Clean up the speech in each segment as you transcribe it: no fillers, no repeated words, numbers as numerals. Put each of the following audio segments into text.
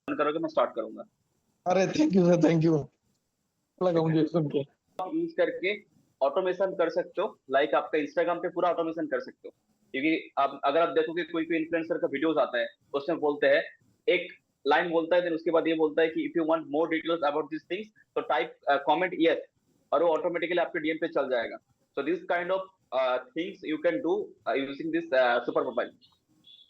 करोगे मैं स्टार्ट करूंगा। अरे thank you sir, thank you लगा मुझे सुन के। आप यूज करके ऑटोमेशन कर सकते हो, लाइक आपका इंस्टाग्राम पे पूरा ऑटोमेशन कर सकते हो। क्योंकि आप अगर आप देखोगे कोई कोई इन्फ्लुएंसर का वीडियोस आता है, उसमें बोलते हैं एक लाइन बोलता है, देन उसके बाद ये बोलता है कि if you want more details about this things तो टाइप कमेंट यस, और वो ऑटोमेटिकली आपके डीएम पे चल जाएगा। So this kind of things you can do using this super profile.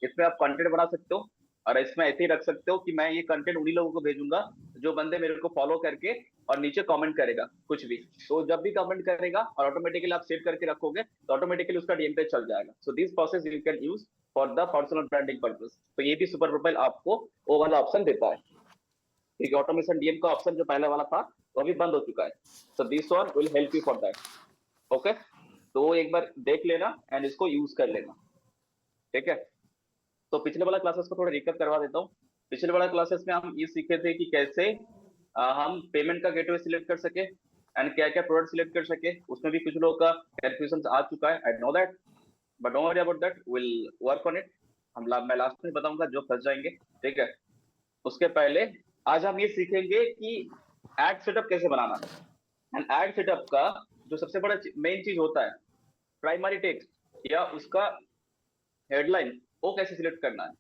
इसमें आप कंटेंट बना सकते हो, और इसमें ऐसे ही रख सकते हो कि मैं ये कंटेंट उन्हीं लोगों को भेजूंगा जो बंदे मेरे को फॉलो करके और नीचे कमेंट करेगा कुछ भी। तो जब भी कमेंट करेगा और ऑटोमेटिकली आप सेव करके रखोगे तो ऑटोमेटिकली उसका डीएम पे चल जाएगा। So this process you can use for the personal branding purpose. तो ये भी सुपर प्रोफाइल आपको वो वाला ऑप्शन देता है, क्योंकि ऑटोमेशन डीएम का ऑप्शन जो पहले वाला था वो अभी बंद हो चुका है। So this one will help you for that. Okay, तो वो एक बार देख लेना एंड इसको यूज कर लेना, ठीक है। तो पिछले वाला क्लासेस को थोड़ा रिकैप करवा देता हूँ। पिछले वाला क्लासेस में हम ये सीखे थे कि कैसे हम पेमेंट का गेटवे सिलेक्ट कर सके एंड क्या क्या प्रोडक्ट सिलेक्ट कर सके। उसमें भी कुछ लोगों का कंफ्यूजन आ चुका है, I know that, but don't worry about that, will work on it. मैं लास्ट में बताऊंगा जो फंस जाएंगे, ठीक है। उसके पहले आज हम ये सीखेंगे कि एड सेटअप कैसे बनाना है। एंड एड सेटअप का जो सबसे बड़ा मेन चीज होता है, प्राइमरी टेक्स्ट या उसका हेडलाइन, वो कैसे सिलेक्ट करना है,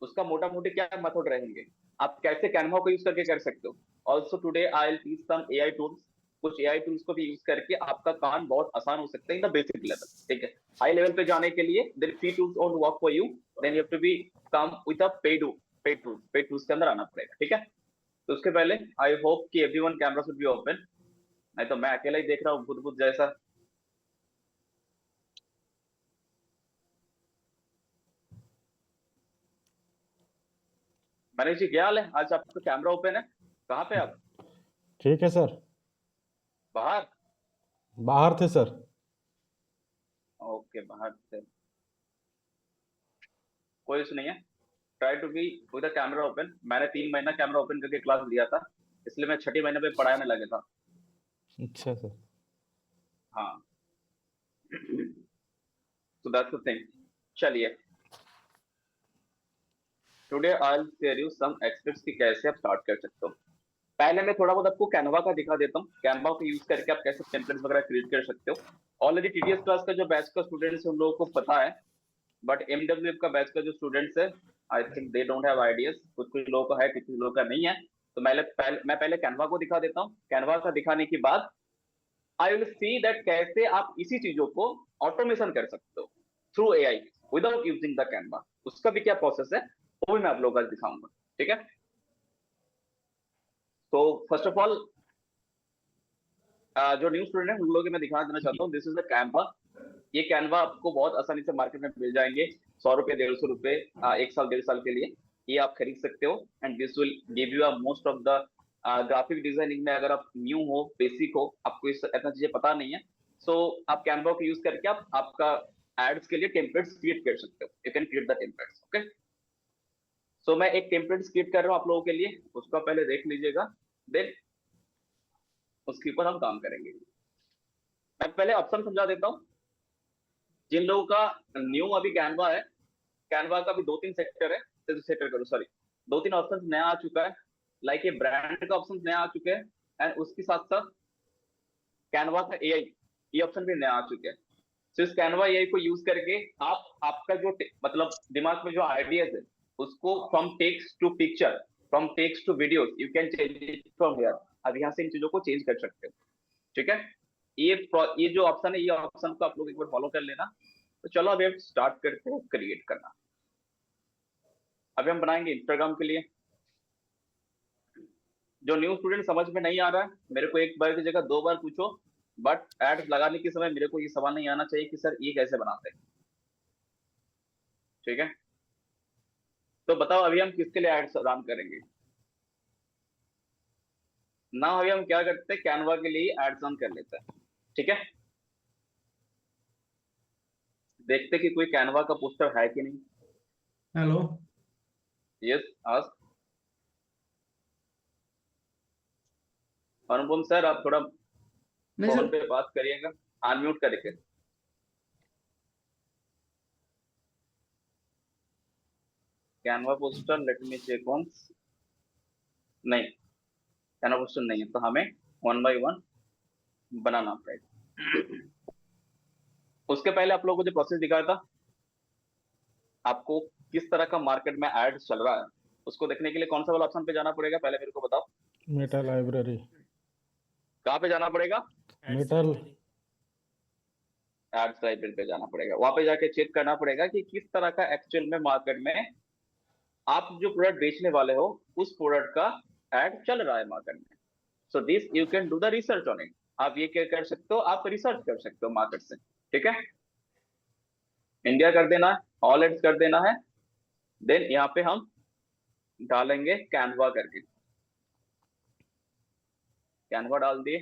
उसका मोटा मोटी क्या मेथड रहेंगे, आप कैसे कैनवा को यूज करके कर सकते हो। Also today I will teach some AI tools. कुछ एआई टूल्स को भी यूज करके आपका काम बहुत आसान हो सकता है इन द बेसिक लेवल, ठीक है। हाई लेवल पे जाने के लिए there free tools won't work for you, then you have to be come with a paid tools के अंदर आना पड़ेगा, ठीक है। तो उसके पहले आई होप कि everyone camera should be open, नहीं तो मैं अकेला ही देख रहा हूँ बुद्ध जैसा। मनीष जी क्या हाल है? आज आपका कैमरा ओपन है, कहाँ पे आप? ठीक है सर। बाहर? बाहर थे सर। ओके, बाहर से कोई इशू नहीं है। Try to be with the camera open. मैंने 3 महीना कैमरा ओपन करके क्लास लिया था, इसलिए मैं छठी महीने पे पढ़ाने लगे था। अच्छा सर। हाँ, so that's the thing। चलिए, today I will share you some expects कि कैसे आप स्टार्ट कर सकते हो। पहले मैं थोड़ा बहुत आपको कैनवा का दिखा देता हूँ, कैनवा को यूज करके आप कैसे टेम्पलेट्स वगैरह क्रिएट कर सकते हो। ऑलरेडी टीडीएस क्लास का जो बैच का स्टूडेंट्स है उन लोगों को पता है, बट एमडब्ल्यूएफ का बैच का जो स्टूडेंट्स है I think they don't have ideas. कुछ कुछ लोगों का है, कुछ कुछ लोगों का नहीं है। तो मैं पहले कैनवा को दिखा देता हूँ। कैनवा का दिखाने के बाद आई विल सी दैट कैसे आप इसी चीजों को ऑटोमेशन कर सकते हो through AI without using the Canva. उसका भी क्या प्रोसेस है वो भी मैं आप लोगों को दिखाऊंगा, ठीक है। तो फर्स्ट ऑफ ऑल जो न्यू स्टूडेंट है उन लोगों को मैं दिखा देना चाहता हूँ, दिस इज द कैनवा। ये कैनवा आपको बहुत आसानी से मार्केट में मिल जाएंगे, 100 रुपए 150 रुपए 1 साल 1.5 साल के लिए ये आप खरीद सकते हो। And this will give you a most of the graphic designing में अगर आप न्यू हो, बेसिक हो, आपको इस इतना चीजें पता नहीं है, सो आप कैनवा को यूज करके आप आपका एड्स के लिए टेम्पलेट्स क्रिएट कर सकते हो। You can create the templates, okay. So मैं एक टेम्पलेट्स क्रिएट कर रहा हूँ आप लोगों के लिए, उसका पहले देख लीजिएगा, देन उसके ऊपर हम काम करेंगे। मैं पहले ऑप्शन समझा देता हूँ। जिन लोगों का न्यू अभी कैनवा है, कैनवा का भी 2-3 सेक्टर है, सेक्टर करो सॉरी, 2-3 ऑप्शन नया आ चुका है। लाइक ये ब्रांड का ऑप्शन नया आ चुके हैं, एंड उसके साथ साथ कैनवा का एआई ये ऑप्शन भी नया आ चुके हैं। तो इस कैनवा एआई को यूज करके आप आपका जो मतलब दिमाग में जो आइडियाज है उसको from text to picture, from text to video, you can change it from here. अब यहाँ से इन चीजों को चेंज कर सकते हो, ठीक है। ये जो ऑप्शन है, ये ऑप्शन को आप लोग एक बार फॉलो कर लेना। तो चलो अभी हम स्टार्ट करते हैं क्रिएट करना। अभी हम बनाएंगे इंस्टाग्राम के लिए। जो न्यू स्टूडेंट समझ में नहीं आ रहा है, मेरे को एक बार की जगह 2 बार पूछो, बट एड्स लगाने के समय मेरे को ये सवाल नहीं आना चाहिए कि सर ये कैसे बनाते हैं, ठीक है। तो बताओ अभी हम किसके लिए एड्स रन करेंगे ना। अभी हम क्या करते हैं, कैनवा के लिए एड्स रन कर लेते हैं, ठीक है। देखते कि कोई कैनवा का पोस्टर है कि नहीं। हेलो। यस, आज अनुपम सर आप थोड़ा नहीं फोन सर, पे बात करिएगा, अनम्यूट करके। Canva poster, let me check once. नहीं, कैनवा पोस्टर नहीं है, तो हमें 1 by 1 बनाना पड़ेगा। उसके पहले आप लोगों को जो प्रोसेस दिखाया था, आपको किस तरह का मार्केट में एड चल रहा है उसको देखने के लिए कौन सा वाला ऑप्शन पे जाना पड़ेगा, पहले मेरे को बताओ। मेटा लाइब्रेरी, कहाँ पे जाना पड़ेगा? मेटल एड्स लाइब्रेरी पे जाना पड़ेगा। वहां पे जाके चेक करना पड़ेगा कि किस तरह का एक्चुअल में मार्केट में आप जो प्रोडक्ट बेचने वाले हो उस प्रोडक्ट का एड चल रहा है मार्केट में। So this you can do the research on it. आप ये क्या कर सकते हो, आप रिसर्च कर सकते हो मार्केट से, ठीक है। इंडिया कर देना है, ऑल एड्स कर देना है, देन यहाँ पे हम डालेंगे कैनवा करके, कैनवा डाल दिए।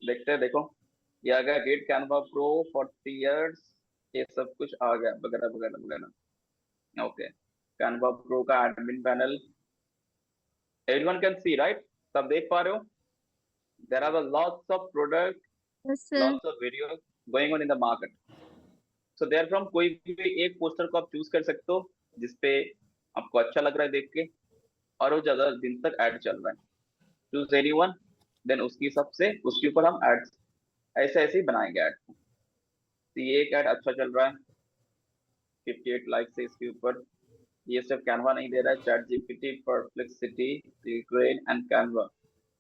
देखते हैं, देखो ये आ गया गेट कैनवा प्रो 40 इयर्स, ये सब कुछ आ गया वगैरह वगैरह वगैरह। ओके, कैनवा प्रो का admin panel, everyone can see right, सब देख पा रहे हो? There are lots of product, Yes, sir. Lots of videos going on in the market. So there from कोई भी एक पोस्टर को आप चूज कर सकते हो जिसपे आपको अच्छा लग रहा है देख के और वो ज्यादा दिन तक ऐड चल रहा है। चूज एनीवन, देन उसके हिसाब से उसके ऊपर हम एड ऐसे ऐसे ही बनाएंगे ऐड। तो ये एक ऐड अच्छा चल रहा है, 58 लाइक्स है इसके ऊपर। ये सिर्फ कैनवा नहीं दे रहा है, चैट जीपीटी, परप्लेक्सिटी, क्लिकरेन एंड कैनवा,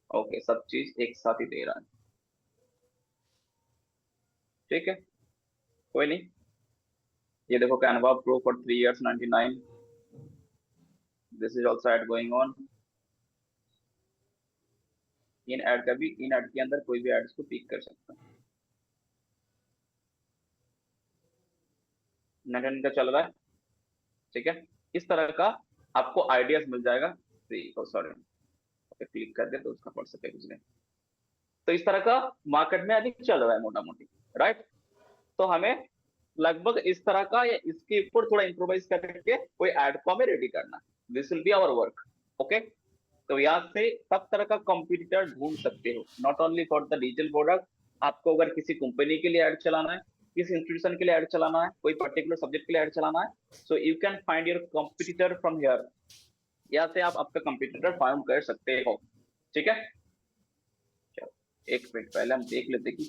ओके सब चीज एक साथ ही दे रहा है, ठीक है, कोई नहीं। ये देखो Canva pro for 3 years 99, this is also ad going on. इन ऐड का भी, इन ऐड के अंदर कोई भी एड्स को पिक कर सकता है। 99 का चल रहा है, ठीक है। इस तरह का आपको आइडियाज मिल जाएगा। सॉरी, क्लिक कर दे तो उसका पढ़ सके कुछ नहीं। तो इस तरह का मार्केट में अभी चल रहा है मोटा मोटी, राइट। तो हमें लगभग इस तरह का या इसके ऊपर थोड़ा इम्प्रोवाइज करके कोई एड को हमें रेडी करना है। This will be our work, okay. तो यहाँ से सब तरह का कॉम्पिटिटर ढूंढ सकते हो, not only for the digital product. आपको अगर किसी कंपनी के लिए ऐड चलाना है, किसी इंस्टीट्यूशन के लिए ऐड चलाना है, कोई पर्टिकुलर सब्जेक्ट के लिए ऐड चलाना है, so you can find your competitor from here. यहाँ से आप आपका कंप्यूटर फाइंड कर सकते हो, ठीक है। चलो एक मिनट पहले हम देख लेते कि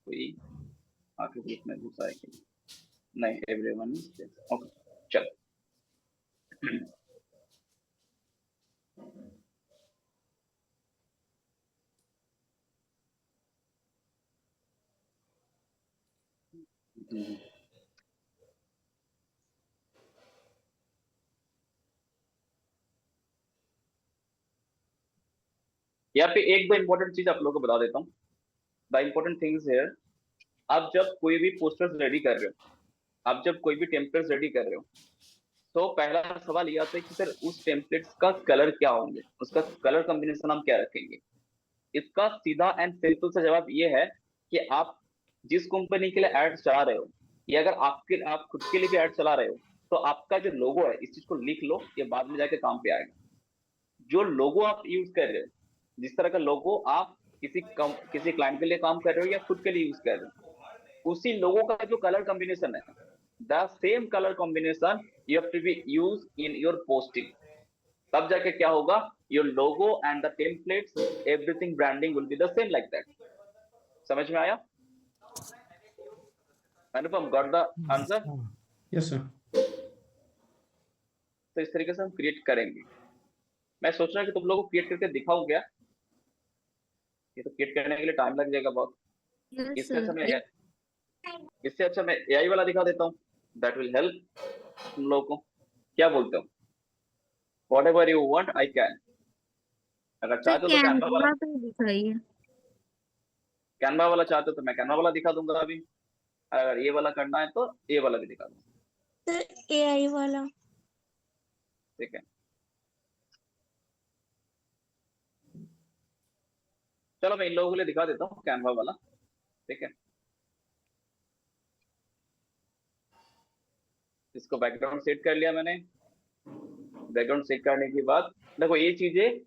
कोई आके ग्रुप में घुसा है कि नहीं। एवरीवन ओके, चलो। यहाँ पे एक दो इंपॉर्टेंट चीज आप लोगों को बता देता हूँ। द इम्पोर्टेंट थिंग्स हियर, आप जब कोई भी पोस्टर्स रेडी कर रहे हो, आप जब कोई भी टेम्पलेट्स रेडी कर रहे हो, तो पहला सवाल ये आता है कि सर उस टेम्पलेट्स का कलर क्या होंगे, उसका कलर कॉम्बिनेशन हम क्या रखेंगे। इसका सीधा एंड सिंपल सा जवाब ये है कि आप जिस कंपनी के लिए ऐड चला रहे हो, या अगर आप खुद के लिए भी ऐड चला रहे हो, तो आपका जो लोगो है, इस चीज को लिख लो, ये बाद में जाके काम पे आएगा। जो लोगो आप यूज कर रहे हो, जिस तरह का लोगो आप किसी क्लाइंट के लिए काम कर रहे हो या खुद के लिए यूज कर रहे हो, उसी लोगो का जो कलर कॉम्बिनेशन है, the same colour combination you have to be use in your posting. तब जाके क्या होगा, your logo and the templates, everything branding will be the same like that. समझ में आया? Anupam, got the answer? Yes, sir. तो इस तरीके से हम क्रिएट करेंगे। मैं सोच रहा हूँ कि तुम लोगों को क्रिएट करके दिखाऊं क्या? ये तो क्रिएट करने के लिए टाइम लग जाएगा बहुत। Yes, इससे अच्छा sir. मैं एआई वाला दिखा देता हूँ, दैट विल हेल्प तुम लोगों को। क्या बोलते हो? Whatever you want I can. अगर सर चाहते हो तो कैनवा पे दिखाइए। कैनवा वाला चाहते हो तो मैं कैनवा वाला दिखा दूंगा अभी। अगर ये वाला करना है तो ये वाला भी दिखा दूंगा, सर एआई वाला। ठीक है। चलो मैं इन लोगों के लिए दिखा देता हूँ कैनवा वाला, ठीक है। इसको बैकग्राउंड सेट कर लिया मैंने। बैकग्राउंड सेट करने के बाद देखो, ये चीजें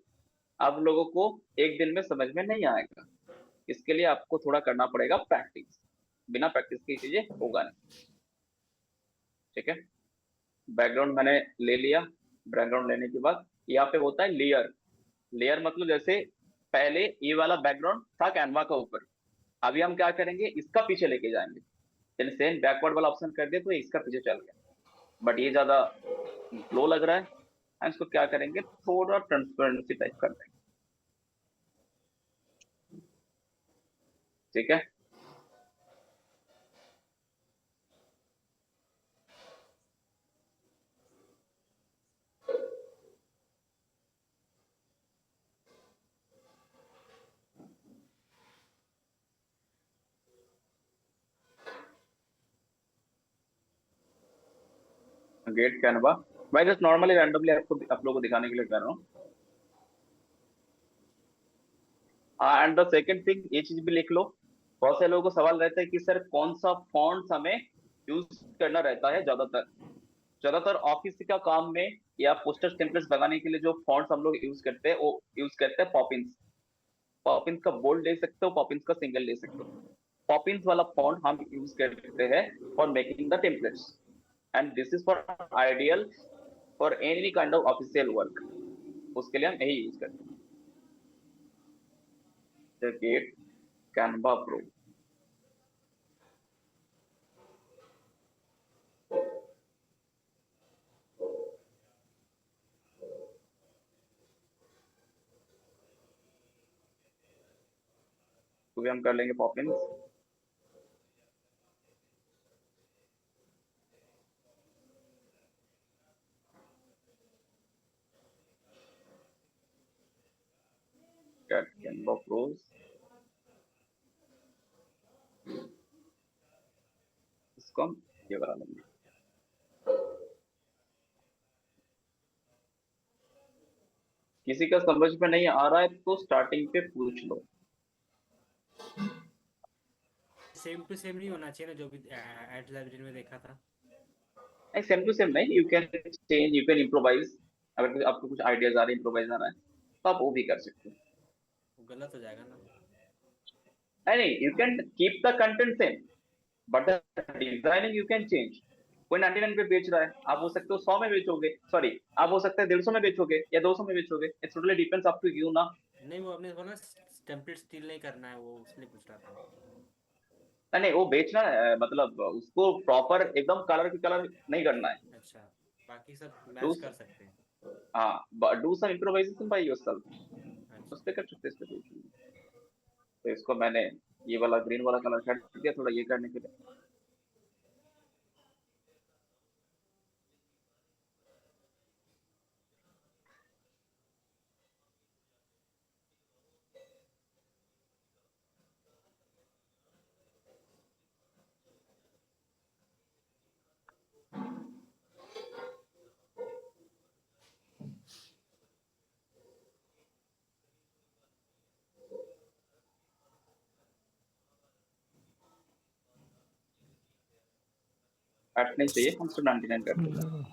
आप लोगों को एक दिन में समझ में नहीं आएगा। इसके लिए आपको थोड़ा करना पड़ेगा प्रैक्टिस। बिना प्रैक्टिस की चीजें होगा नहीं। ठीक है, बैकग्राउंड मैंने ले लिया। बैकग्राउंड लेने के बाद यहाँ पे होता है लेयर। लेयर मतलब जैसे पहले ये वाला बैकग्राउंड था कैनवा का ऊपर, अभी हम क्या करेंगे, इसका पीछे लेके जाएंगे। चलिए सेम बैकवर्ड वाला ऑप्शन कर दे तो ये इसका पीछे चल गया, बट ये ज्यादा लो लग रहा है। हम इसको क्या करेंगे, थोड़ा ट्रांसपेरेंसी टाइप कर देंगे। ठीक है, गेट कैनवा। मैं जस्ट नॉर्मली रैंडमली आप लोगों को दिखाने के लिए कर रहा हूँ। एंड द सेकंड थिंग, ये चीज भी लिख लो, बहुत से लोगों को सवाल रहता है कि सर कौन सा फॉन्ट्स हमें यूज करना रहता है। ज्यादातर ऑफिस का काम में या पोस्टर टेम्पलेट्स लगाने के लिए जो फॉन्ट्स हम लोग यूज करते हैं वो यूज करते हैं पॉपिंस। पॉपिंस का बोल्ड ले सकते हो, पॉपिंस का सिंगल ले सकते हो। पॉपिंस वाला फॉन्ट हम यूज करते हैं for making the templates, and this is for ideal for any kind of official work. उसके लिए हम यही यूज करते हैं, गेट कैनवा प्रो। तो भी हम कर लेंगे पॉपिंस। कैनवा प्रोज, इसको हम ये बना लेंगे। किसी का समझ में नहीं आ रहा है तो स्टार्टिंग पे पूछ लो। सेम टू सेम नहीं होना चाहिए ना, जो भी एड लाइब्रेरी में देखा था। नहीं, सेम टू सेम नहीं, you can change, you can improvise. अगर आपको कुछ आइडियाज आ रहे हैं, इम्प्रोवाइज आ रहा है, तो आप वो भी कर सकते हो। वो गलत हो जाएगा ना। नहीं, you can keep the content same, but the designing you can change. कोई 99 पे बेच रहा है, आप हो सकते हो 100 में बेचोगे, सॉरी आप हो सकते हैं 150 में बेचोगे या 200 में बेचोगे। It's totally depends up to you ना। नहीं, वो आपने बोला टेम्पलेट स्टील नहीं करना है, वो इसलिए पूछ रहा था। नहीं, वो बेचना है, मतलब उसको प्रॉपर एकदम कलर की कलर नहीं करना है। अच्छा, बाकी सब मैच कर सकते हैं। हाँ, do some improvisation by yourself, अच्छा, उस पे कर सकते हैं। तो इसको मैंने ये वाला ग्रीन वाला कलर कर दिया थोड़ा ये करने के लिए। नहीं चाहिए, हम सिर्फ 99 कर देंगे।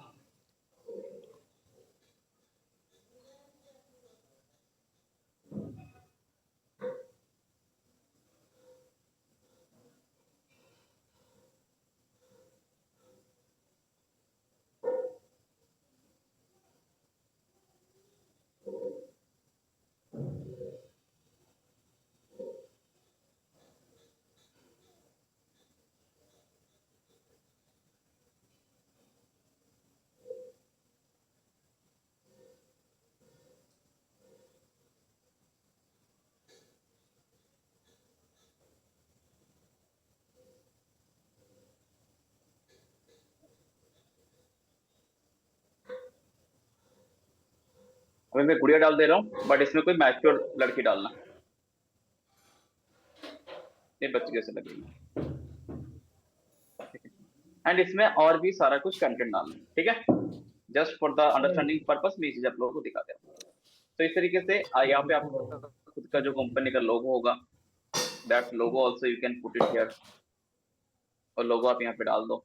अभी मैं गुड़िया डाल दे रहा हूँ, बट इसमें कोई मैच्योर लड़की डालना, ये बच्चे जैसे लगेगी। एंड इसमें और भी सारा कुछ कंटेंट डालना, ठीक है। Just for the understanding purpose में ये चीज आप लोगों को दिखा दे रहा हूँ। तो इस तरीके से यहाँ पे आपका खुद का जो कंपनी का लोगो होगा, that logo also you can put it here, और लोगो आप यहाँ पे डाल दो।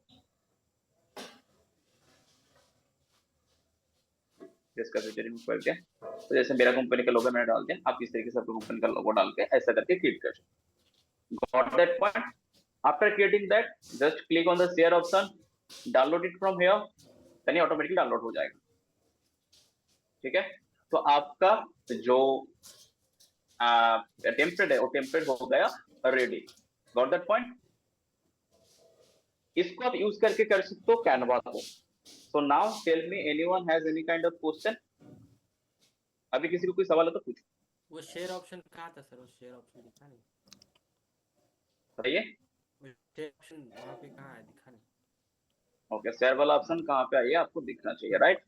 जिसका फीचर रिमूव कर दिया, तो जैसे मेरा कंपनी का लोगो मैंने डाल दिया, आप इस तरीके से अपनी कंपनी का लोगो डाल के ऐसा करके क्लिक कर सकते। Got that point? After creating that, just click on the share option download it from here, यानी ऑटोमेटिकली डाउनलोड हो जाएगा। ठीक है, तो आपका जो टेम्पलेट है वो टेम्पलेट हो गया रेडी। Got that point? इसको आप यूज करके कर सकते हो कैनवा को। So now tell me anyone has any kind of question? अभी किसी को कोई सवाल है तो पूछो, वो शेयर ऑप्शन कहाँ था सर? वो शेयर ऑप्शन दिखा नहीं। बताइए। वो शेयर ऑप्शन वहाँ पे कहाँ है? दिखा नहीं। ओके, शेयर वाला ऑप्शन कहाँ पे आइए, आपको दिखना चाहिए, राइट?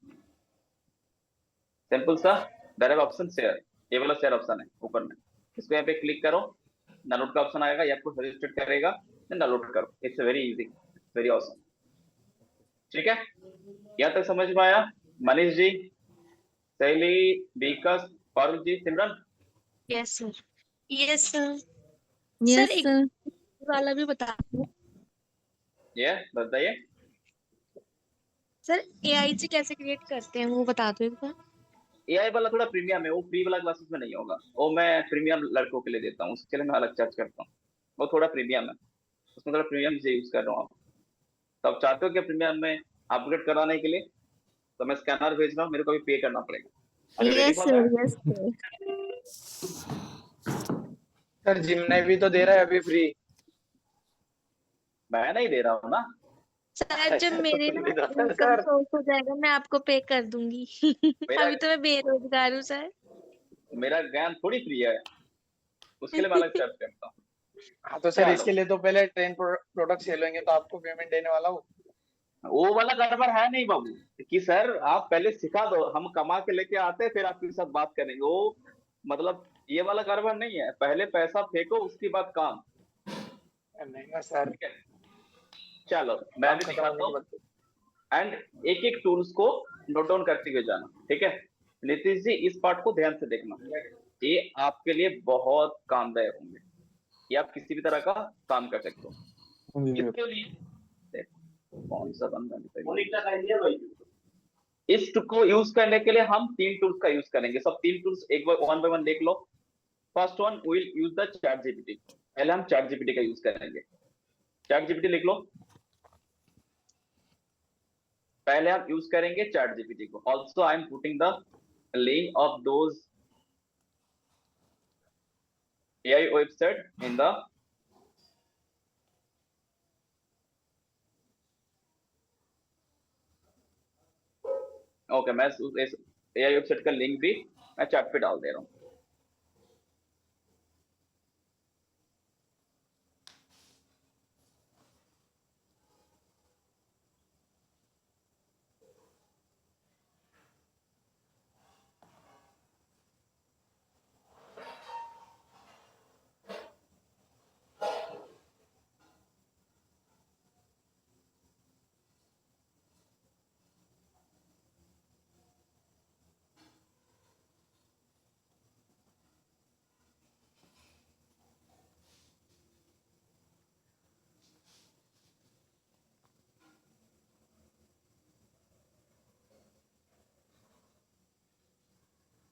सिंपल सा, डायरेक्ट ऑप्शन शेयर, ये वाला शेयर ऑप्शन है ऊपर में, इसको यहाँ पे क्लिक करो, डाउनलोड का ऑप्शन आएगा, ये आपको सजेस्टेड करेगा, देन डाउनलोड करो। It's very easy, very awesome. ठीक है, यहाँ तक समझ में आया? Manish ji, Shaily, Vikas, Parul ji, Simran? Yes sir. Yes sir. Yes sir एक सर। वाला भी बता दो ये बताइए। सर, एआई से कैसे क्रिएट करते हैं वो बता दो एक बार। एआई वाला थोड़ा प्रीमियम है, वो फ्री वाला क्लासेस में नहीं होगा, वो मैं प्रीमियम लड़कों के लिए देता हूँ, उसके लिए मैं अलग चार्ज करता हूँ, वो थोड़ा प्रीमियम है, उसमें थोड़ा प्रीमियम से यूज कर रहा हूँ आप। तो आप चाहते हो कि प्रीमियम में अपग्रेड कराने के लिए, तो मैं स्कैनर भेज रहा हूँ, मेरे को भी पे करना पड़ेगा। Are you ready yes for sir, that? Yes sir. Sir जिमने भी तो दे रहा है अभी फ्री। मैं नहीं दे रहा हूँ ना। सर जब मेरे ना सर इनकम सोर्स हो जाएगा मैं आपको पे कर दूंगी। मेरा अभी तो मैं बेरोजगार हूँ सर। मेरा ज्ञान थोड़ी फ्री है, उसके लिए मैं अलग चार्ज करता हूँ। हाँ तो सर चलो। इसके लिए तो पहले 10 प्रोडक्ट सेल होंगे तो आपको पेमेंट देने वाला हूँ। वो वाला गड़बड़ है नहीं बाबू, कि सर आप पहले सिखा दो, हम कमा के लेके आते हैं, फिर आपके साथ बात करेंगे। वो मतलब ये वाला गड़बड़ नहीं है, पहले पैसा फेंको उसके बाद काम। नहीं ना सर, ठीक है, चलो मैं भी दिखाता हूँ, एंड एक एक टूल्स को नोट डाउन करते हुए जाना। ठीक है नीतीश जी, इस पार्ट को ध्यान से देखना, ये आपके लिए बहुत कामदायक होंगे, ये आप किसी भी तरह का काम कर सकते हो। इसके लिए देखो, कौन सा बंदा इस टूल को यूज करने के लिए हम 3 टूल्स का यूज करेंगे। सब 3 टूल्स एक बार वन बाय वन देख लो। First one will use the ChatGPT. पहले हम चैट जीपीटी का यूज करेंगे। चैट जीपीटी लिख लो, पहले हम यूज करेंगे चैट जीपीटी को। Also I am putting the link of those AI website in the okay, मैं एआई वेबसाइट का लिंक भी मैं चैट पे डाल दे रहा हूँ।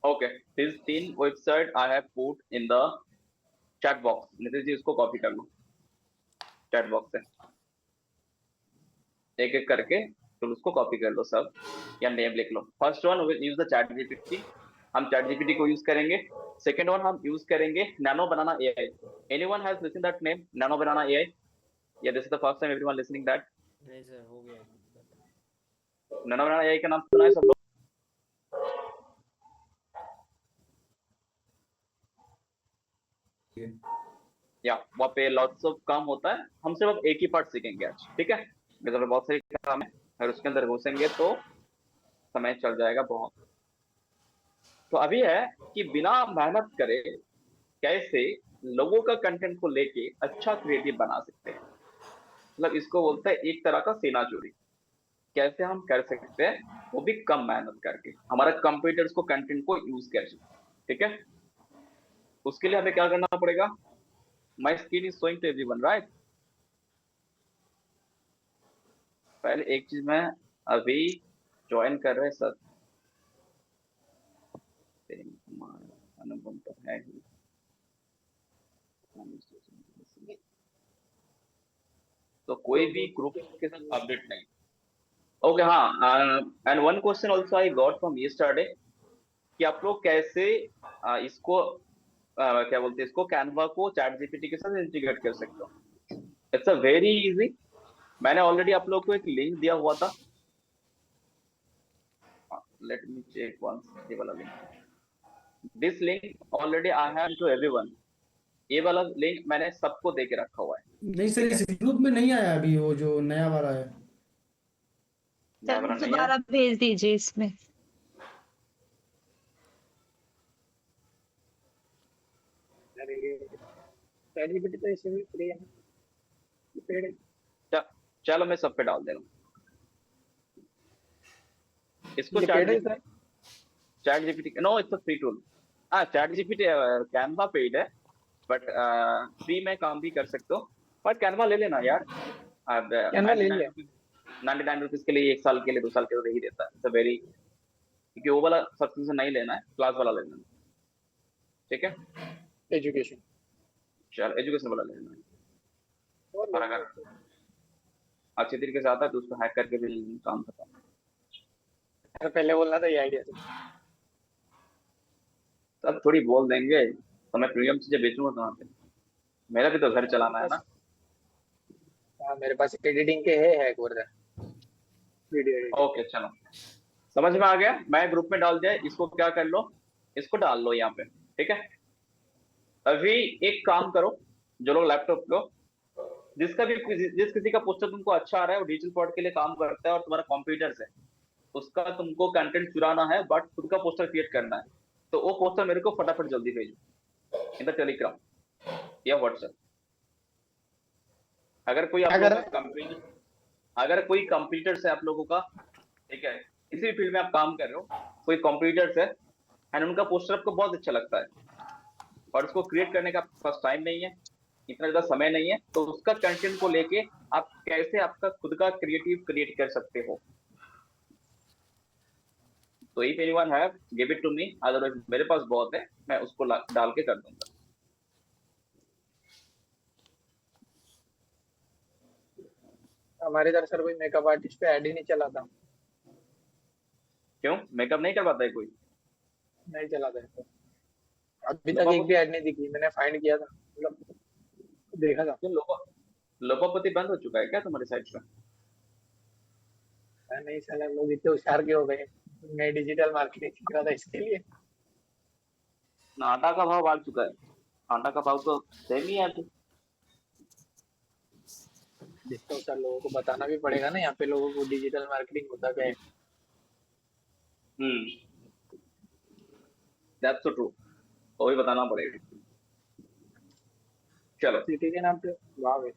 Okay, these 3 website I have put in the chat box. Nitish ji इसको कॉपी कर लो चैट बॉक्स से, एक एक करके तो उसको कॉपी कर लो सब, या नेम लिख लो। First one will use the ChatGPT, हम चैट जीपीटी को यूज करेंगे। सेकंड वन हम यूज करेंगे Nano Banana AI. Anyone has listen that name, Nano Banana AI? या this is the first time everyone listening that? नहीं sir, हो गया। Nano Banana AI का नाम सुना है सब लोग? या वहाँ पे लॉट्स ऑफ काम होता है, हम सिर्फ अब एक ही पार्ट सीखेंगे आज। ठीक है, मेरे तो बहुत सारे काम है, अगर उसके अंदर घुसेंगे तो समय चल जाएगा बहुत। तो अभी है कि बिना मेहनत करे कैसे लोगों का कंटेंट को लेके अच्छा क्रिएटिव बना सकते हैं, मतलब इसको बोलते हैं एक तरह का सेना चोरी। कैसे हम कर सकते हैं, वो भी कम मेहनत करके, हमारा कंप्यूटर्स को कंटेंट को यूज कर सकते। ठीक है, उसके लिए हमें क्या करना पड़ेगा? My screen is showing to everyone, right? पहले एक चीज मैं अभी ज्वाइन कर रहे सर, अनुपम तो है ही, तो कोई भी ग्रुप के साथ अपडेट नहीं, ओके हाँ, and one question also I got from yesterday कि आप लोग कैसे इसको क्या बोलते हैं, इसको कैनवा को चैट जीपीटी के साथ इंटीग्रेट कर सकते हो। It's a very easy. मैंने ऑलरेडी आप लोग को एक लिंक दिया हुआ था, लेट मी चेक वंस, ये वाला link, this link already I have to everyone. ये वाला लिंक मैंने सबको दे के रखा हुआ है। नहीं सर, इस ग्रुप में नहीं आया अभी वो जो नया वाला है। नया वाला नहीं है? दोबारा भेज दीजिए इसमें। चैट जीपीटी तो इसी में फ्री है। चलो मैं सब पे डाल दे रहा हूँ इसको। ये पेड है sir? Chat GPT no, it's a free tool. हाँ, चैट जीपीटी कैनवा पेड है, बट फ्री में काम भी कर सकते हो। बट कैनवा ले लेना यार, अब कैनवा ले लिया। 99 रुपीज के लिए 1 साल के लिए 2 साल के लिए दे ही देता है। इट्स अ वेरी, क्योंकि वो वाला सब्सक्रिप्शन नहीं लेना है, क्लास वाला लेना है, ठीक है? एजुकेशन चल एजुकेशन वाला लेना है, और अगर अच्छी तरीके से आता है तो उसको हैक करके भी काम खत्म। पहले बोलना था ये आइडिया से। तब थोड़ी बोल देंगे तो मैं प्रीमियम चीजें बेचूंगा कहाँ पे? मेरा भी तो घर चलाना है ना। हाँ, मेरे पास एडिटिंग के है एक वर्जन, वीडियो एडिटिंग। ओके चलो, समझ में आ गया। मैं ग्रुप में डाल दिया, इसको क्या कर लो, इसको डाल लो यहाँ पे, ठीक है? अभी एक काम करो, जो लोग लैपटॉप पे हो, जिस किसी का पोस्टर तुमको अच्छा आ रहा है, वो डिजिटल प्लॉट के लिए काम करता है और तुम्हारा कंप्यूटर से उसका तुमको कंटेंट चुराना है, बट खुद का पोस्टर क्रिएट करना है, तो वो पोस्टर मेरे को फटाफट जल्दी भेजो इन द टेलीग्राम या व्हाट्सएप। अगर कोई आप लोगों का कंप्यूटर, अगर कोई कंप्यूटर से आप लोगों का, ठीक है, किसी भी फील्ड में आप काम कर रहे हो, कोई कंप्यूटर से एंड उनका पोस्टर आपको बहुत अच्छा लगता है और उसको क्रिएट करने का आपके पास टाइम नहीं है, इतना ज्यादा समय नहीं है, तो उसका कंटेंट को लेके आप कैसे आपका खुद का क्रिएटिव क्रिएट कर सकते हो। तो if anyone have, give it to me, otherwise मेरे पास बहुत है, मैं उसको डाल के कर दूंगा। हमारे इधर सर कोई मेकअप आर्टिस्ट पे ऐड ही नहीं चला था। क्यों मेकअप नहीं कर पाता है कोई? नहीं चला था सर, अभी तक एक भी ऐड नहीं दिखी। मैंने फाइंड किया था, मतलब देखा था। क्यों लोपापति बंद हो चुका है क्या तुम्हारी साइड पे? नहीं साला, लोग इतने होशियार के हो गए। मैं डिजिटल मार्केटिंग सीख रहा था इसके लिए। आटा का भाव बढ़ चुका है, आटा का भाव तो सेम ही है अभी। देखता हूँ सर, लोगों को बताना भी पड़ेगा ना यहाँ पे लोगों को डिजिटल मार्केटिंग होता क्या है। दैट्स सो ट्रू, तो भी बताना पड़ेगा। चलो सिटी के नाम पे वाह भाई,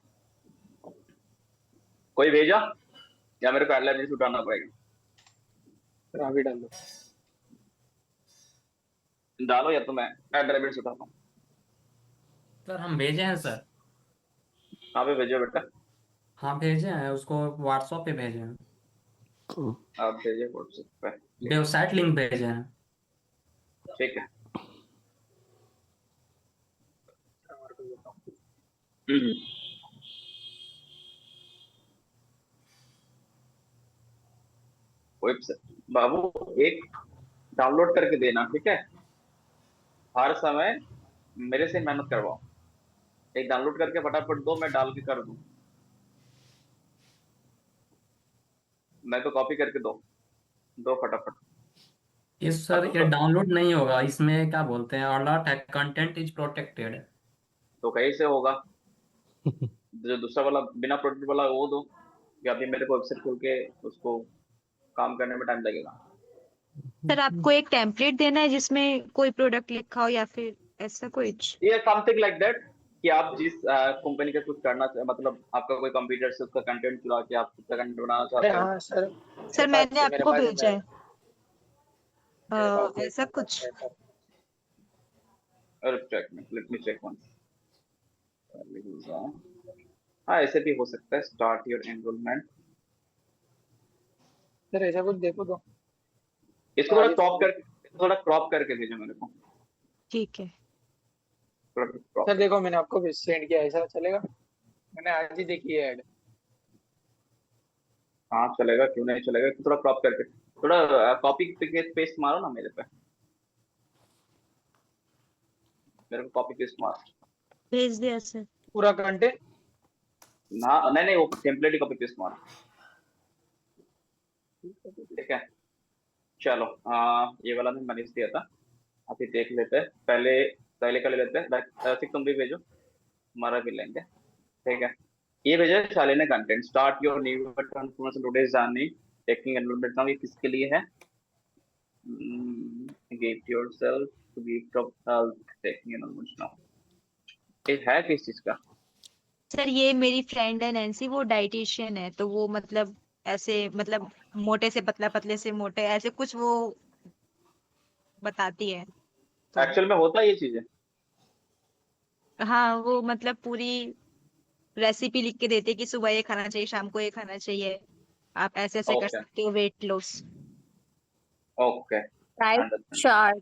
कोई भेजा या मेरे को एडलाइन उठाना पड़ेगा? सर अभी डाल दो। डालो या तो मैं एडलाइन उठाता हूँ। सर हम भेजे हैं सर। हाँ पे भेजो बेटा। हाँ भेजे हैं, उसको व्हाट्सएप पे भेजे हैं, आप भेजिए व्हाट्सएप पे, वेबसाइट लिंक भेजे हैं। ठीक है। वेबसाइट बाबू एक डाउनलोड करके देना, ठीक है? हर समय मेरे से मेहनत करवाओ, एक डाउनलोड करके फटाफट दो, मैं डाल के कर दूं। मैं तो कॉपी करके दो फटाफट। इस सर ये डाउनलोड नहीं होगा, इसमें क्या बोलते हैं, अलर्ट है, कंटेंट इज प्रोटेक्टेड। तो कैसे होगा? जो दूसरा वाला बिना प्रोटेक्ट वाला वो दो, या अभी मेरे को वेबसाइट खोल के उसको काम करने में टाइम लगेगा। सर आपको एक टेम्पलेट देना है जिसमें कोई प्रोडक्ट लिखा हो या फिर ऐसा कुछ? ये समथिंग लाइक दैट कि आप जिस कंपनी का कुछ करना चाहे, मतलब आपका कोई कंप्यूटर से उसका कंटेंट चुरा के आप खुद का कंटेंट बनाना चाहते हो। हाँ सर, सर मैंने आपको भेजा है ऐसा कुछ। Let me check once. हाँ ऐसे भी हो सकता है, स्टार्ट योर एनरोलमेंट। सर ऐसा कुछ देखो तो। इसको थोड़ा क्रॉप करके भेजो मेरे को। ठीक है थोड़ा crop। सर देखो, मैंने आपको सेंड किया, ऐसा चलेगा? मैंने आज ही देखी है ऐड। हाँ चलेगा, क्यों नहीं चलेगा। थोड़ा क्रॉप करके, थोड़ा कॉपी पेस्ट मारो ना मेरे पे, मेरे को कॉपी पेस्ट मारो भेज दिया सर। पूरा कंटेंट। ना। नहीं नहीं, वो टेम्पलेट ही कॉपी पेस्ट मारो। ठीक है, चलो ये वाला मैं मैनेज दिया था, अभी देख लेते हैं। पहले पहले कर लेते हैं। रसिक तुम भी भेजो, हमारा भी लेंगे। ठीक है, ये भेजा है शालिनी ने content. Start your new transformation today journey taking enrolment now. ये किसके लिए है? Give yourself to gift of health taking enrolment now. ये है किस चीज का? सर ये मेरी फ्रेंड है नैन्सी, वो डाइटिशियन है, तो वो मतलब ऐसे मतलब मोटे से पतला, पतले से मोटे, ऐसे कुछ वो बताती है तो। एक्चुअल में होता है ये चीजें? हाँ वो मतलब पूरी रेसिपी लिख के देते कि सुबह ये खाना चाहिए, शाम को ये खाना चाहिए, आप ऐसे ऐसे कर ओके सकते हो weight loss. Okay, right understand. Chart.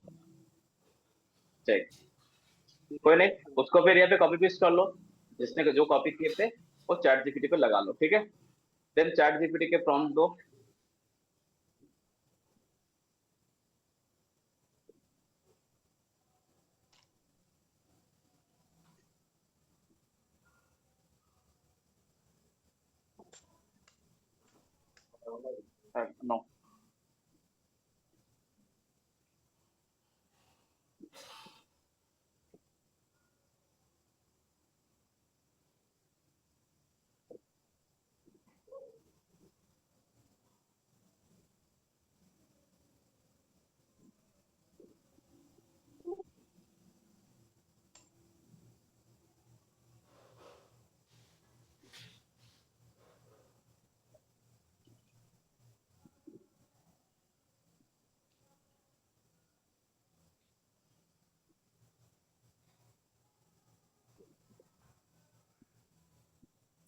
ठीक, कोई नहीं, उसको फिर यहाँ पे कॉपी पेस्ट कर लो। जिसने जो कॉपी किए थे वो चैट जीपीटी पे लगा लो। ठीक है, देन चैट जीपीटी के प्रॉम्प्ट दो। No,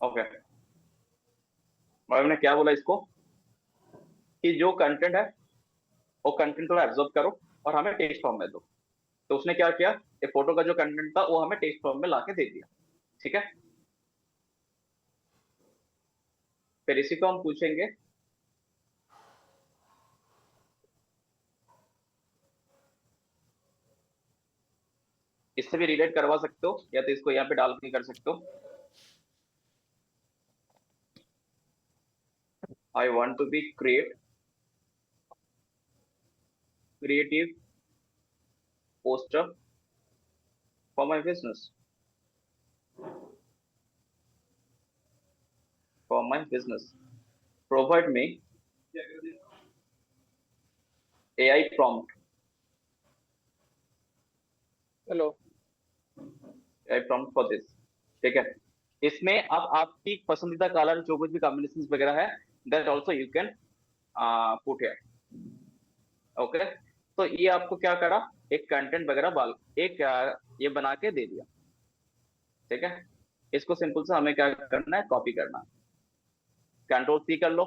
okay. और हमने क्या बोला इसको कि जो कंटेंट है वो कंटेंट थोड़ा एब्जॉर्ब करो और हमें टेक्स्ट फॉर्म में दो। तो उसने क्या किया, ये फोटो का जो कंटेंट था वो हमें टेक्स्ट फॉर्म में लाके दे दिया। ठीक है, फिर इसी को हम पूछेंगे इससे भी रिलेट करवा सकते हो, या तो इसको यहाँ पे डाल के कर सकते हो। I want to be creative poster for my business, provide me AI prompt, hello. AI prompt for this। ठीक है, इसमें अब आपकी पसंदीदा कलर जो कुछ भी कॉम्बिनेशन वगैरह है that also you can put here. Okay, तो ये आपको क्या करा, एक कंटेंट वगैरह एक ये बना के दे दिया। ठीक है, इसको सिंपल से हमें क्या करना है, कॉपी करना है। कंट्रोल C कर लो,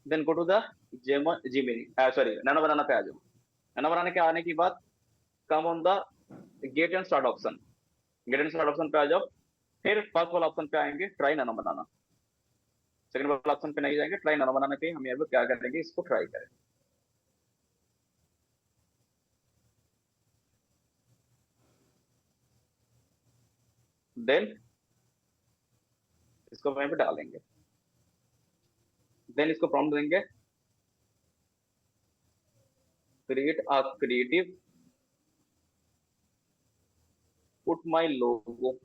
then go to the Gemini, sorry Nano Banana पे आ जाओ। नैनो बनाने के आने के बाद come on the get and start option, get and start option पे आ जाओ। फिर फर्स्ट वाला ऑप्शन पे आएंगे, ट्राई नैनो बनाना। सेकंड वाला ऑप्शन पे नहीं जाएंगे, ट्राई नैनो बनाने पे हम यहाँ पे क्या करेंगे, इसको ट्राई करें। देन इसको वहीं पे डालेंगे, देन इसको प्रॉम्प्ट देंगे create a creative put my logo,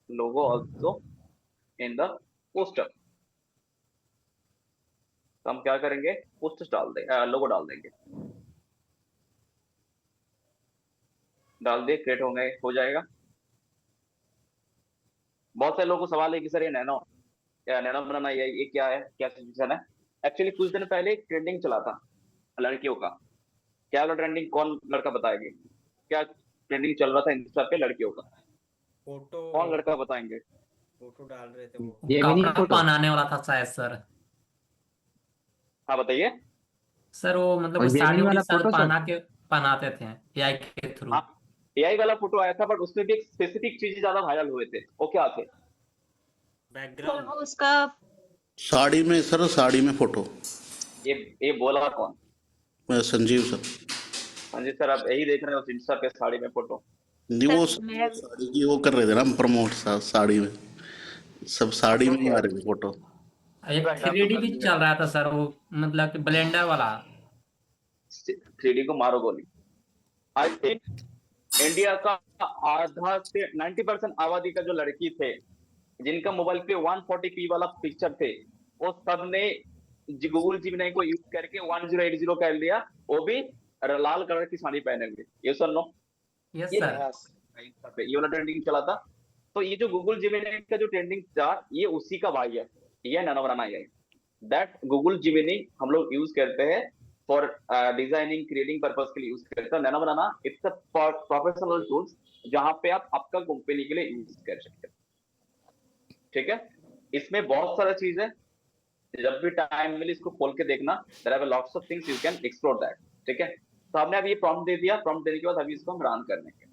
logo also in the poster। तो हम क्या करेंगे, पोस्टर डाल देंगे, लोगो डाल देंगे, डाल दे, क्रिएट हो जाएगा। बहुत सारे लोगों को सवाल है कि सर ये नैनो बनाना ये क्या है, क्या सिचुएशन है। एक्चुअली कुछ दिन पहले एक ट्रेंडिंग चला था लड़कियों का। क्या वाला ट्रेंडिंग, कौन लड़का बताएंगे? क्या ट्रेंडिंग चल रहा था इंस्टा पे लड़कियों का, फोटो कौन लड़का बताएंगे? फोटो डाल रहे थे वो। कपड़ा पहनाने वाला था शायद सर। हाँ बताइए। सर वो मतलब वो साड़ी वाली सर पहनाते थे एआई के थ्रू। हाँ एआई वाला फोटो आया था, बट उसमें भी एक स्पेसिफिक चीजें ज्यादा वायरल हुए थे। वो क्या थे? बैकग्राउंड वो उसका साड़ी में सर, साड़ी में फोटो। ये बोला कौन? संजीव सर। हाँ जी सर, आप यही देख रहे हो इंस्टा पे साड़ी में फोटो। नहीं, वो सर मैं साड़ी की वो कर रहे थे ना प्रमोट, साड़ी में, सब साड़ी में ही आ रही थी फोटो। एक 3D भी चल रहा था सर, वो मतलब कि ब्लेंडर वाला। 3D को मारो गोली। आई थिंक इंडिया का आधा से 90% आबादी का जो लड़की थे जिनका मोबाइल पे 140p वाला पिक्चर थे, वो सब ने गूगल जिमिनाई को यूज करके 1080 कर लिया, वो भी लाल कलर की साड़ी पहने हुए। ये सर नो, यस ये सर। ये वाला ट्रेंडिंग चला था। तो ये जो गूगल जिमिनाई का जो ट्रेंडिंग था, ये उसी का भाई है, ये नैनो बनाना है। दैट गूगल जिमिनी हम लोग यूज करते हैं फॉर डिजाइनिंग क्रिएटिंग पर्पस के लिए यूज करते हैं। Nano banana it's a professional tools जहां पे आप आपका कंपनी के लिए यूज कर सकते हैं। ठीक है, इसमें बहुत सारा चीज है, जब भी टाइम मिले इसको खोल के देखना। There are lots of things you can explore that. ठीक है, तो हमने अभी ये प्रॉम्प्ट दे दिया, प्रॉम्प्ट देने के बाद अभी इसको हम रन करने के।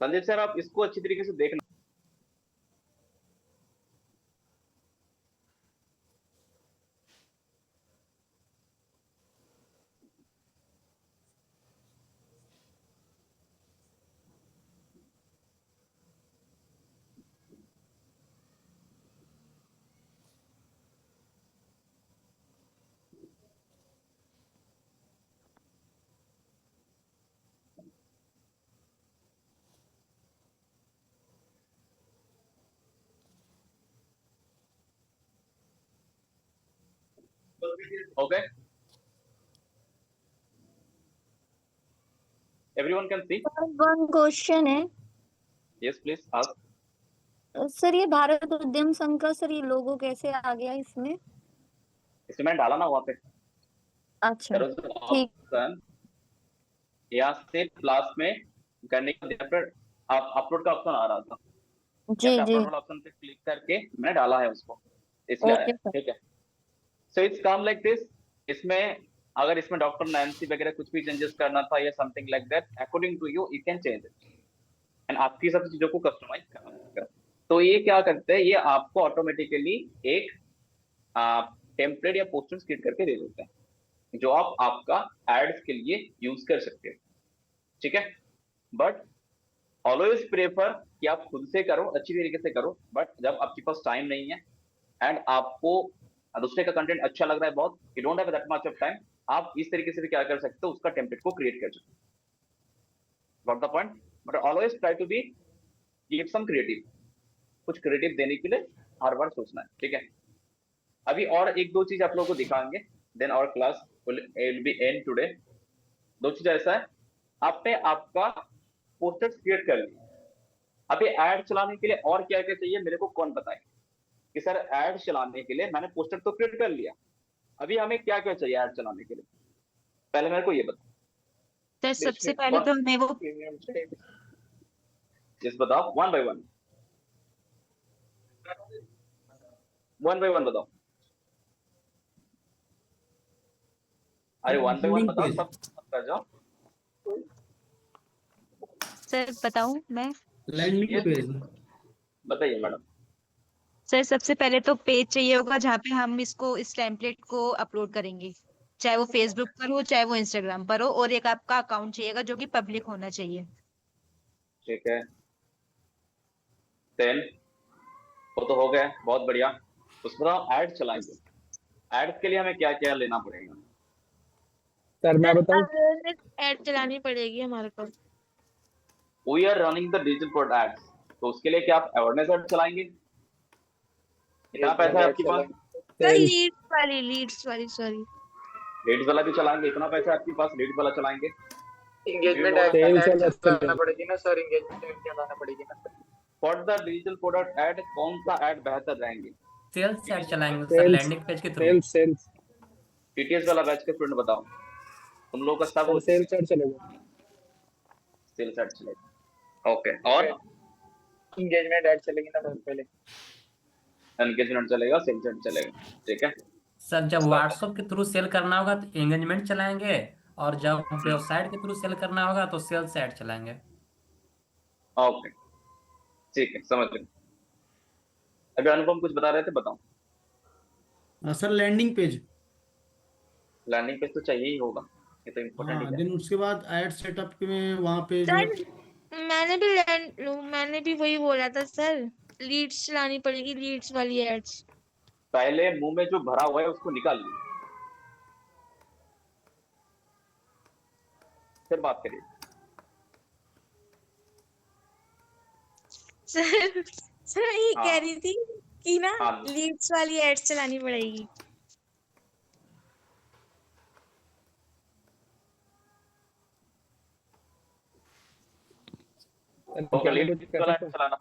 संदीप सर, आप इसको अच्छी तरीके से देखना। Okay, everyone can see? One question है Yes, please ask. सर, ये भारत उद्यम संघ का सर ये लोगो कैसे आ गया इसमें? इसमें मैंने डाला ना वहां पे। अच्छा, There was an ठीक। option, यहाँ से क्लास में करने के बाद आप अपलोड का ऑप्शन आ रहा था। जी जी, अपलोड ऑप्शन पे क्लिक करके मैंने डाला है उसको, इसलिए आया। Okay sir. ठीक है, so it's come like this. इसमें अगर इसमें डॉक्टर नैन्सी वगैरह कुछ भी चेंजेस करना था या something like that, according to you can change it and आपकी सब चीजों को कस्टमाइज करना होगा। तो ये क्या करते हैं, ये आपको ऑटोमेटिकली एक टेम्पलेट या पोस्टर्स क्रिएट करके दे देते हैं जो आप आपका एड्स के लिए यूज कर सकते हो। ठीक है, बट ऑलवेज प्रेफर कि आप खुद से करो, अच्छी तरीके से करो। बट जब आपके पास टाइम नहीं है एंड आपको दूसरे का कंटेंट अच्छा लग रहा है बहुत, you don't have that much of time, आप इस तरीके से भी क्या कर सकते हो, उसका टेम्पलेट को क्रिएट कर सकते हो। Got the point? But always try to be give some creative, कुछ क्रिएटिव देने के लिए हर बार सोचना है। ठीक है, अभी और एक दो चीज आप लोगों को दिखाएंगे, then our class will be end today. दो चीज ऐसा है, आपने आपका पोस्टर्स क्रिएट कर लिया, अभी ऐड चलाने के लिए और क्या क्या चाहिए मेरे को कौन बताए कि सर ऐड चलाने के लिए मैंने पोस्टर तो क्रिएट कर लिया, अभी हमें क्या क्या चाहिए ऐड चलाने के लिए, पहले मेरे को ये बताओ। सर सबसे पहले तो हमें वो प्रीमियम चाहिए। जिस बताओ वन बाय वन, बताओ। अरे वन बाय वन बताओ, सब कर जाओ। सर बताऊं मैं? Landing page. बताइए मैडम। सर सबसे पहले तो पेज चाहिए होगा जहाँ पे हम इसको इस टेम्पलेट को अपलोड करेंगे, चाहे वो फेसबुक पर हो चाहे वो इंस्टाग्राम पर हो, और एक आपका अकाउंट चाहिएगा जो कि पब्लिक होना चाहिए। ठीक है, देन वो तो हो गया, बहुत बढ़िया। उसके बाद ऐड चलाएंगे, ऐड के लिए हमें क्या क्या लेना पड़ेगा? सर मैं बताऊं? ऐड चलानी पड़ेगी हमारे को। We are running the digital product ads, तो उसके लिए क्या आप अवेयरनेस ऐड चलाएंगे? कितना पैसा है आपके पास? सर लीड्स वाली सॉरी, लीड्स वाला भी चलाएंगे, इतना पैसा है आपके पास, लीड्स वाला चलाएंगे। एंगेजमेंट ऐड करना पड़ेगी ना सर, एंगेजमेंट ऐड चलाना पड़ेगी ना sir. For the digital product add कौन सा ऐड बेहतर रहेंगे? सेल्स ऐड चलाएंगे सर, लैंडिंग पेज के थ्रू। सेल्स टीटीएस वाला बैच के स्टूडेंट बताओ, तुम लोगों का सब सेल्स ऐड चलेगा। सेल्स ऐड चलेगा। ओके, और एंगेजमेंट ऐड चलेगी ना पहले। एंगेजमेंट चलेगा, सेल चैट चलेगा, ठीक है। सर जब Start करें। व्हाट्सएप के थ्रू सेल करना होगा तो एंगेजमेंट चलाएंगे, और जब वेबसाइट के थ्रू सेल करना होगा तो सेल्स ऐड चलाएंगे। ओके, ठीक है, समझ गए। अभी अनुपम कुछ बता रहे थे, बताओ। Sir landing page. Landing page तो चाहिए ही होगा, ये तो इम्पोर्टेंट हाँ, ही है। देन उसके बाद ऐड सेटअप में वहाँ पे जो सर मैंने भी वही बोला था सर, लीड्स चलानी पड़ेगी, लीड्स वाली एड्स। पहले मुंह में जो भरा हुआ है उसको निकाल लो, फिर बात करिए। सर सर मैं ये हाँ कह रही थी कि ना हाँ, लीड्स वाली एड्स चलानी पड़ेगी। ओके, क्या मैं लीड कुछ कर वाला सकता ऐड हूँ? चलाना,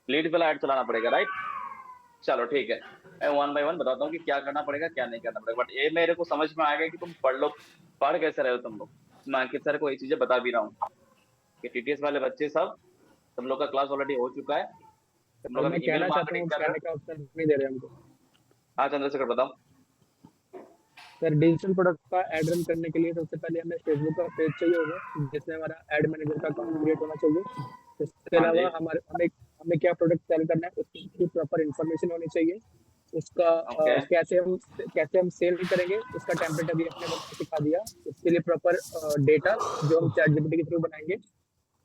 लीड वाला ऐड चलाना पड़ेगा, राइट। चलो ठीक है, मैं 1 बाय 1 बताता हूँ कि क्या करना पड़ेगा क्या नहीं करना पड़ेगा, बट ये मेरे को समझ में आ गया कि तुम पढ़ लो। पढ़ कैसे रहे हो तुम लोग। मैं अंकित सर को ये चीजें बता भी रहा हूँ कि टीटीएस वाले बच्चे सब, तुम लोग का क्लास ऑलरेडी हो चुका है, तुम लोग और अभी मैं ईमेल कहना चाहता हूँ, मार्केटिंग कर रहे कहने का ऑप्शन नहीं दे रहे हमको। हो। हाँ चंद्रशेखर बताओ। सर डिजिटल प्रोडक्ट का ऐड रन करने के लिए सबसे पहले हमें फेसबुक का पेज चाहिए होगा, जिसमें हमारा ऐड मैनेजर का अकाउंट क्रिएट होना चाहिए। इसके हाँ जी, अलावा हमारे हमें क्या प्रोडक्ट सेल करना है उसकी प्रॉपर इंफॉर्मेशन होनी चाहिए। उसका ओके कैसे हम सेल करेंगे उसका टेम्पलेट अभी अपने को सिखा दिया। उसके लिए प्रॉपर डेटा जो हम चैट जीपीटी के थ्रू बनाएंगे,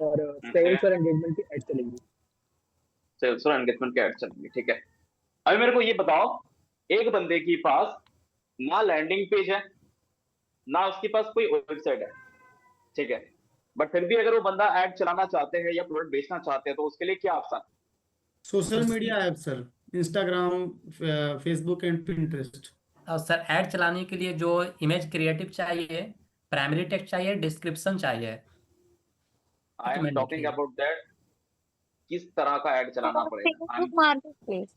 और सेल्स और एंगेजमेंट की ऐड चलेगी। सेल्स और एंगेजमेंट के ऐड चलेंगे, ठीक है। अभी मेरे को ये बताओ, एक बंदे के पास ना लैंडिंग पेज है, ना उसके पास कोई वेबसाइट है, ठीक है, बट फिर भी अगर वो बंदा ऐड चलाना चाहते हैं या प्रोडक्ट बेचना चाहते हैं तो उसके लिए क्या option? Social media app sir, Instagram, Facebook and Pinterest. और सर ऐड चलाने के लिए जो इमेज क्रिएटिव चाहिए, प्राइमरी टेक्स्ट चाहिए, डिस्क्रिप्शन चाहिए, आई एम कमेंट टॉकिंग लिखिए। अबाउट दैट, किस तरह का ऐड चलाना पड़ेगा। Facebook market place.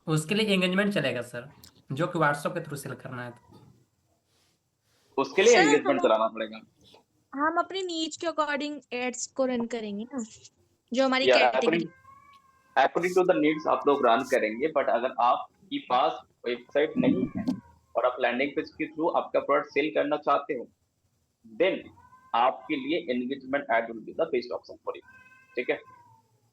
उसके लिए एंगेजमेंट चलेगा सर, जो कि व्हाट्सएप के थ्रू सेल करना है तो। उसके लिए सर एंगेजमेंट चलाना पड़ेगा, हम अपनी नीड्स के अकॉर्डिंग एड्स को रन करेंगे ना, जो हमारी या category. According to the needs आप लोग रन करेंगे। बट अगर आपके पास वेबसाइट नहीं है और आप लैंडिंग पेज के थ्रू आपका प्रोडक्ट सेल करना चाहते हो, देन आपके लिए engagement ad will be the best option for you, ठीक है।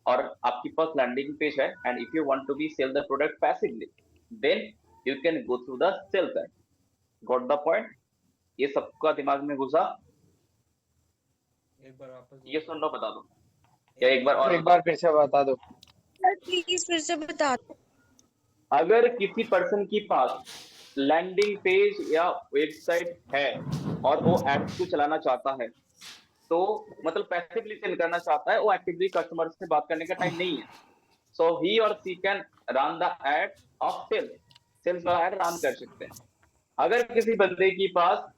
और आपके पास लैंडिंग पेज है and if you want to be sell the product passively, then you can go through the sales ad. Got the point? ये सबका दिमाग में घुसा? एक बार वापस ये सुन लो, बता दो या एक बार और एक बार फिर से बता दो। सर प्लीज फिर से बता दो। अगर किसी पर्सन के पास लैंडिंग पेज या वेबसाइट है और वो एड्स को चलाना चाहता है, तो मतलब पैसिवली सेल करना चाहता है, वो एक्टिवली कस्टमर से बात करने का टाइम नहीं है, so he or she can run the ad of sales वाला एड रन कर सकते हैं। अगर किसी बंदे के पास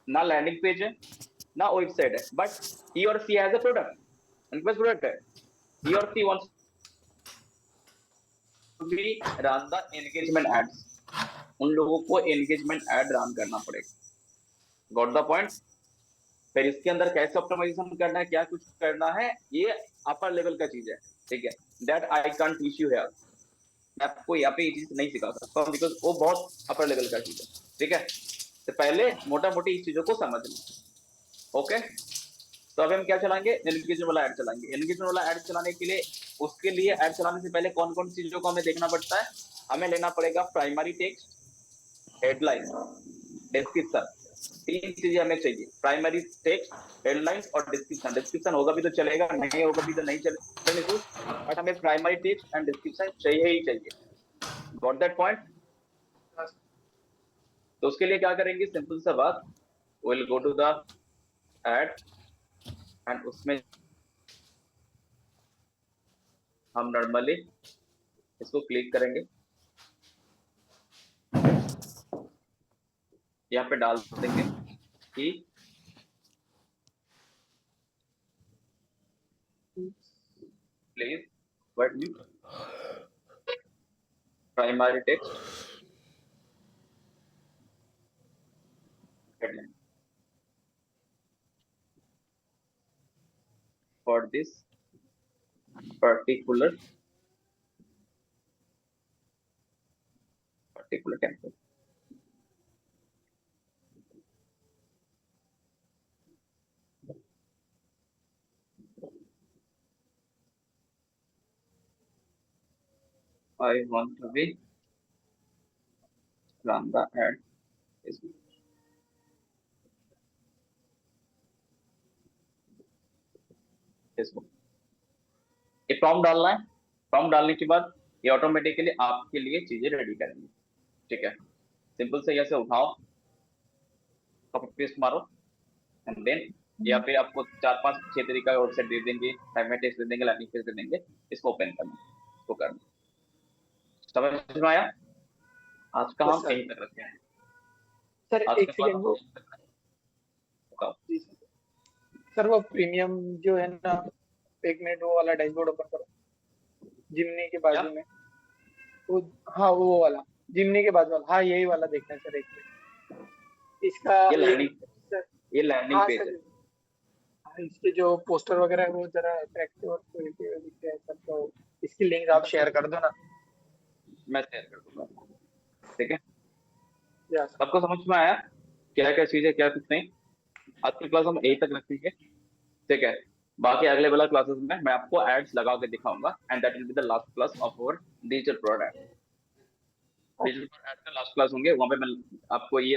ना लैंडिंग पेज है ना वेबसाइट है, but he or C has a product, उनके पास प्रोडक्ट है, ही और सी वांट्स भी रन द एंगेजमेंट एड्स, उन लोगों को एंगेजमेंट एड रन करना पड़ेगा। Got the point? फिर इसके अंदर कैसे ऑप्टिमाइजेशन करना है, क्या कुछ करना है, ये अपर लेवल का चीज है, ठीक है। That I can't teach you here, मैं आपको यहाँ पे ये चीज नहीं सिखा सकता हूँ बिकॉज वो बहुत अपर लेवल का चीज है, ठीक है। तो पहले मोटा मोटी इस चीजों को समझ लो, ओके। तो अभी हम क्या चलाएंगे? एंगेजमेंट वाला ऐड चलाएंगे। एंगेजमेंट वाला ऐड चलाने के लिए, उसके लिए ऐड चलाने से पहले कौन कौन सी चीजों को हमें देखना पड़ता है? हमें लेना पड़ेगा प्राइमरी टेक्स्ट, हेडलाइन, डिस्क्रिप्शन। तीन चीजें हमें चाहिए, प्राइमरी टेक्स्ट, हेडलाइन और डिस्क्रिप्शन। डिस्क्रिप्शन होगा भी तो चलेगा, नहीं होगा भी तो नहीं चलेगा, बट हमें प्राइमरी टेक्स्ट एंड डिस्क्रिप्शन चाहिए ही चाहिए। Got that point? तो उसके लिए क्या करेंगे? सिंपल सा बात, will go to the ad and उसमें हम नॉर्मली इसको क्लिक करेंगे, यहाँ पे डाल देंगे कि please what me primary text headline for this particular template. I want to be run the ad. Facebook. ये प्रॉम्प्ट डालना है, प्रॉम्प्ट डालने के बाद ये ऑटोमेटिकली आपके लिए चीजें रेडी करेंगे, ठीक है। सिंपल से ऐसे उठाओ, कॉपी पेस्ट मारो एंड देन या फिर आपको 4-5-6 तरीका और सेट दे देंगे, टाइम टेस्ट दे देंगे, लर्निंग पेज दे देंगे, इसको ओपन करना, इसको करना। समझ में आया? आज का हम यहीं तक रखते हैं सर। आज एक के बाद सेकंड वो सर, वो प्रीमियम जो है ना, 1 मिनट वो वाला डैशबोर्ड ओपन करो, जिमनी के बाजू में वो, हाँ वो वाला जिमनी के बाजू वाला, हाँ यही वाला देखना है सर। 1 मिनट इसका ये लैंडिंग हाँ पेज सर, है। हाँ, इसके जो पोस्टर वगैरह है वो जरा अट्रैक्टिव और क्रिएटिव दिखते हैं सर, तो इसकी लिंक आप शेयर कर दो ना। मैं शेयर कर दूंगा, ठीक है। या सर। सबको समझ में आया क्या क्या चीज है, क्या कुछ नहीं? आज की क्लास हम यहीं तक रखेंगे, ठीक है। बाकी अगले वाला क्लासेस में मैं आपको एड्स लगा के दिखाऊंगा and that will be the last class of our digital product. Digital product का लास्ट क्लास होंगे, वहां पे मैं आपको ये